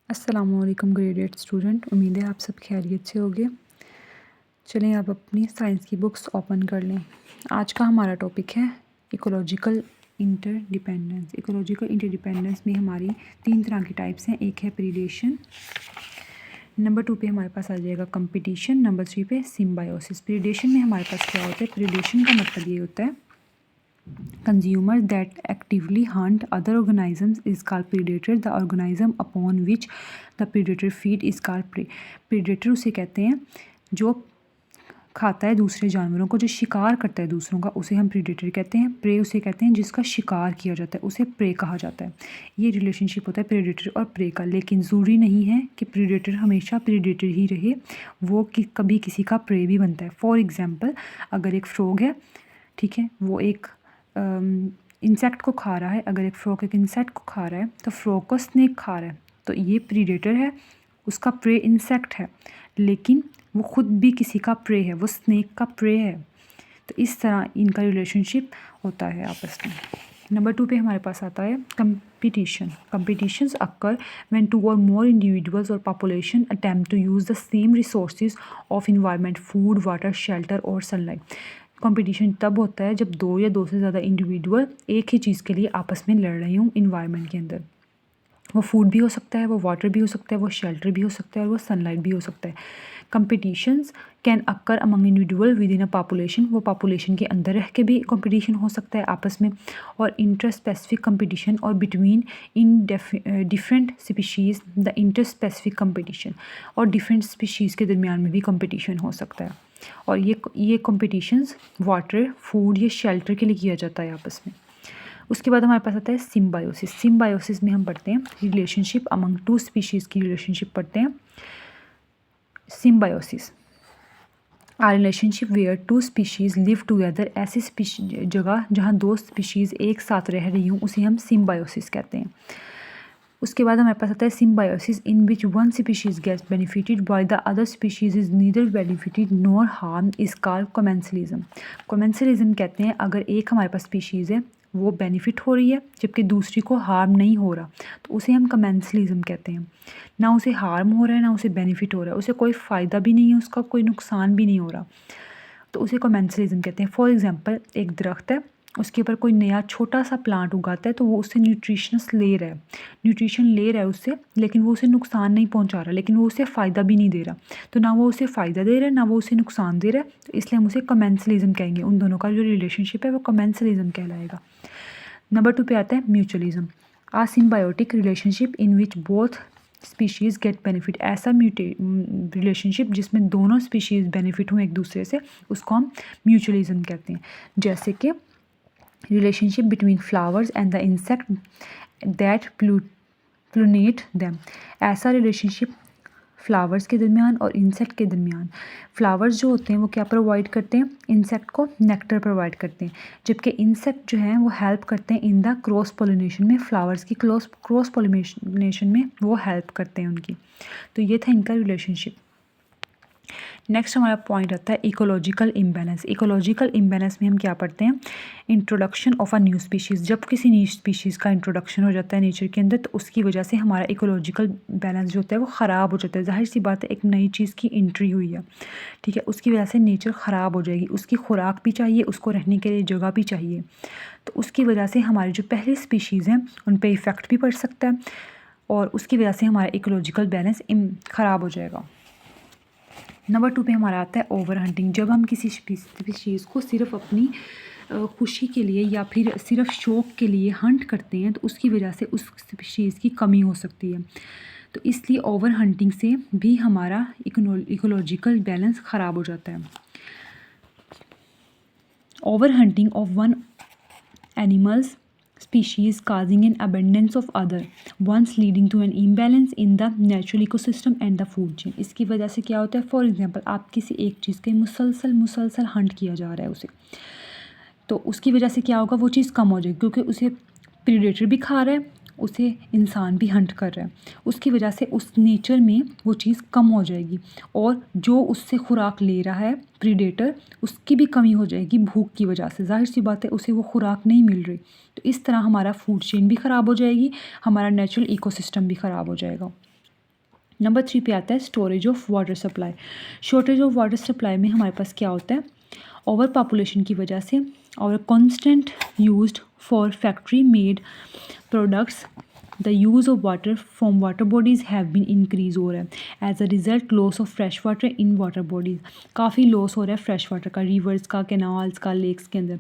अस्सलामुअलैकुम grade 8 student, उम्मीद है आप सब खैरियत से होंगे। चलें आप अपनी साइंस की बुक्स ओपन कर लें। आज का हमारा टॉपिक है इकोलॉजिकल इंटरडिपेंडेंस। इकोलॉजिकल इंटरडिपेंडेंस में हमारी 3 तरह की टाइप्स हैं। एक है प्रीडेशन, नंबर 2 पे हमारे पास आ जाएगा कंपटीशन, नंबर 3 पे सिम्बायोसिस। प्रीडेशन में हमारे पास क्या होता है? प्रीडेशन का मतलब ये होता है consumer that actively hunt other organisms is called predator. The organism upon which the predator feed is called prey. predator उसे कहते हैं जो खाता है दूसरे जानवरों को, जो शिकार करता है दूसरों का, उसे हम प्रीडेटर कहते हैं। प्रे उसे कहते हैं जिसका शिकार किया जाता है, उसे प्रे कहा जाता है। ये रिलेशनशिप होता है प्रीडेटर और प्रे का। लेकिन ज़रूरी नहीं है कि प्रीडेटर हमेशा प्रीडेटर ही रहे, वो कभी किसी का प्रे भी बनता है। फॉर एग्ज़ाम्पल, अगर एक फ्रॉग है, ठीक है, वो एक इंसेक्ट को खा रहा है। अगर एक फ्रॉग एक इंसेक्ट को खा रहा है तो फ्रॉग को स्नेक खा रहा है, तो ये प्रीडेटर है, उसका प्रे इंसेक्ट है, लेकिन वो खुद भी किसी का प्रे है, वो स्नेक का प्रे है। तो इस तरह इनका रिलेशनशिप होता है आपस में। नंबर 2 पे हमारे पास आता है competition. Competitions occur when 2 or more individuals or population attempt to use the same resources of environment, food, water, shelter और sunlight। कंपटीशन तब होता है जब 2 या 2 से ज़्यादा इंडिविजुअल एक ही चीज़ के लिए आपस में लड़ रहे हों इन्वायरमेंट के अंदर। वो फूड भी हो सकता है, वो वाटर भी हो सकता है, वो शेल्टर भी हो सकता है, और वो सनलाइट भी हो सकता है। Competitions can occur among individual with in a population. वो पॉपुलेशन के अंदर रह के भी कंपटीशन हो सकता है आपस में। और इंटर स्पेसिफिक कंपटीशन और between in different species the inter specific competition. और डिफरेंट स्पीशीज़ के दरमियान में भी कंपटीशन हो सकता है। और ये कंपटीशंस वाटर, फूड या शेल्टर के लिए किया जाता है आपस में। उसके बाद हमारे पास आता है सिम्बायोसिस। सिम्बायोसिस में हम पढ़ते हैं रिलेशनशिप अमंग 2 स्पीशीज़ की रिलेशनशिप पढ़ते हैं। Symbiosis a relationship where 2 species live together. ऐसी जगह जहाँ 2 स्पीशीज़ एक साथ रह रही हूँ उसे हम सिम्बायोसिस कहते हैं। उसके बाद हमारे पास आता है symbiosis in which one species gets benefited by the other species is neither benefited nor harm is called commensalism. Commensalism कहते हैं अगर एक हमारे पास स्पीशीज़ है वो बेनिफिट हो रही है जबकि दूसरी को हार्म नहीं हो रहा, तो उसे हम कमेंसलिज्म कहते हैं। ना उसे हार्म हो रहा है ना उसे बेनिफिट हो रहा है, उसे कोई फ़ायदा भी नहीं है, उसका कोई नुकसान भी नहीं हो रहा, तो उसे कमेंसलिज्म कहते हैं। फॉर एग्जांपल, एक दरख्त है, उसके ऊपर कोई नया छोटा सा प्लांट उगाता है तो वो उससे न्यूट्रिशन ले रहा है उससे, लेकिन वो उसे नुकसान नहीं पहुंचा रहा, लेकिन वो उसे फ़ायदा भी नहीं दे रहा। तो ना वो उसे फ़ायदा दे रहा है ना वो उसे नुकसान दे रहा है, तो इसलिए हम उसे कमेंसलिज्म कहेंगे। उन दोनों का जो रिलेशनशिप है वो कमेंसलिज्म कहलाएगा। नंबर 2 पे आता है mutualism. A symbiotic relationship in which both species get benefit. ऐसा रिलेशनशिप जिसमें दोनों स्पीशीज़ बेनिफिट हों एक दूसरे से, उसको हम म्यूचुअलिज्म कहते हैं। जैसे कि relationship between flowers and the insect that pollinate them. ऐसा रिलेशनशिप फ्लावर्स के दरमियान और इंसेक्ट के दरमियान। फ्लावर्स जो होते हैं वो क्या प्रोवाइड करते हैं? इंसेक्ट को नेक्टर प्रोवाइड करते हैं, जबकि इंसेक्ट जो हैं वो हेल्प करते हैं इन द क्रॉस पोलिनेशन में। फ्लावर्स की क्रॉस पोलिनेशन में वो हेल्प करते हैं उनकी। तो ये था इनका रिलेशनशिप। नेक्स्ट हमारा पॉइंट आता है इकोलॉजिकल इम्बैलेंस। इकोलॉजिकल इम्बैलेंस में हम क्या पढ़ते हैं? Introduction of a new species. जब किसी न्यू स्पीशीज़ का इंट्रोडक्शन हो जाता है नेचर के अंदर, तो उसकी वजह से हमारा इकोलॉजिकल बैलेंस जो होता है वो ख़राब हो जाता है। जाहिर सी बात है, एक नई चीज़ की एंट्री हुई है, ठीक है, उसकी वजह से नेचर ख़राब हो जाएगी। उसकी खुराक भी चाहिए, उसको रहने के लिए जगह भी चाहिए, तो उसकी वजह से हमारी जो पहली स्पीशीज़ हैं उन पर इफ़ेक्ट भी पड़ सकता है, और उसकी वजह से हमारा इकोलॉजिकल बैलेंस ख़राब हो जाएगा। नंबर 2 पे हमारा आता है ओवर हंटिंग। जब हम किसी स्पीशीज़ को सिर्फ अपनी खुशी के लिए या फिर सिर्फ शौक के लिए हंट करते हैं, तो उसकी वजह से उस स्पीशीज़ की कमी हो सकती है। तो इसलिए ओवर हंटिंग से भी हमारा इकोलॉजिकल बैलेंस ख़राब हो जाता है। Over hunting of one animals species causing an abundance of other once leading to an imbalance in the natural ecosystem and the food chain। इसकी वजह से क्या होता है? फॉर एग्जांपल, आप किसी एक चीज़ के मुसलसल हंट किया जा रहा है उसे, तो उसकी वजह से क्या होगा? वो चीज़ कम हो जाएगी, क्योंकि उसे प्रीडेटर भी खा रहा है, उसे इंसान भी हंट कर रहा है। उसकी वजह से उस नेचर में वो चीज़ कम हो जाएगी, और जो उससे खुराक ले रहा है प्रीडेटर, उसकी भी कमी हो जाएगी भूख की वजह से। जाहिर सी बात है, उसे वो खुराक नहीं मिल रही, तो इस तरह हमारा फूड चेन भी ख़राब हो जाएगी, हमारा नेचुरल इकोसिस्टम भी ख़राब हो जाएगा। नंबर 3 पे आता है storage of water supply. Shortage of water supply में हमारे पास क्या होता है, ओवर पॉपुलेशन की वजह से और constant used for factory made products the use of water from water bodies have been increase हो रहा है। As a result loss of fresh water in water bodies, काफ़ी लॉस हो रहा है फ्रेश वाटर का, रिवर्स का, कैनाल्स का, लेक्स के अंदर।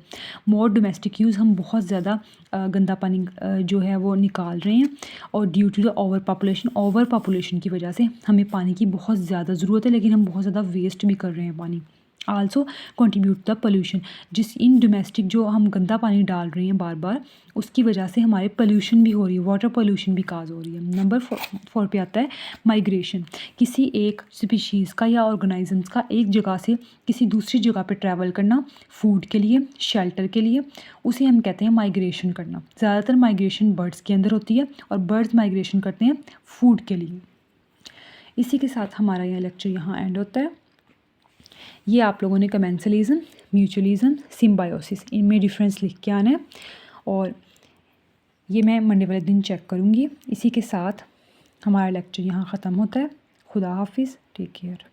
मोर डोमेस्टिक यूज़, हम बहुत ज़्यादा गंदा पानी जो है वो निकाल रहे हैं, और due to the over population की वजह से हमें पानी की बहुत ज़्यादा ज़रूरत है, लेकिन हम बहुत ज़्यादा वेस्ट भी कर रहे हैं पानी। आल्सो कंट्रीब्यूट द पोल्यूशन, जिस इन डोमेस्टिक जो हम गंदा पानी डाल रहे हैं बार बार, उसकी वजह से हमारे पोल्यूशन भी हो रही है, वाटर पोल्यूशन भी काज हो रही है। नंबर 4 पे आता है माइग्रेशन। किसी एक स्पीशीज़ का या ऑर्गेनिजम्स का एक जगह से किसी दूसरी जगह पे ट्रैवल करना फूड के लिए, शेल्टर के लिए, उसे हम कहते हैं माइग्रेशन करना। ज़्यादातर माइग्रेशन बर्ड्स के अंदर होती है, और बर्ड्स माइग्रेशन करते हैं फूड के लिए। इसी के साथ हमारा यह लेक्चर यहाँ एंड होता है। ये आप लोगों ने कमेंसलिज्म, म्यूचुअलिज्म, सिम्बायोसिस, इनमें डिफरेंस लिख के आना है, और ये मैं मंडे वाले दिन चेक करूँगी। इसी के साथ हमारा लेक्चर यहाँ ख़त्म होता है। खुदा हाफिज़, टेक केयर।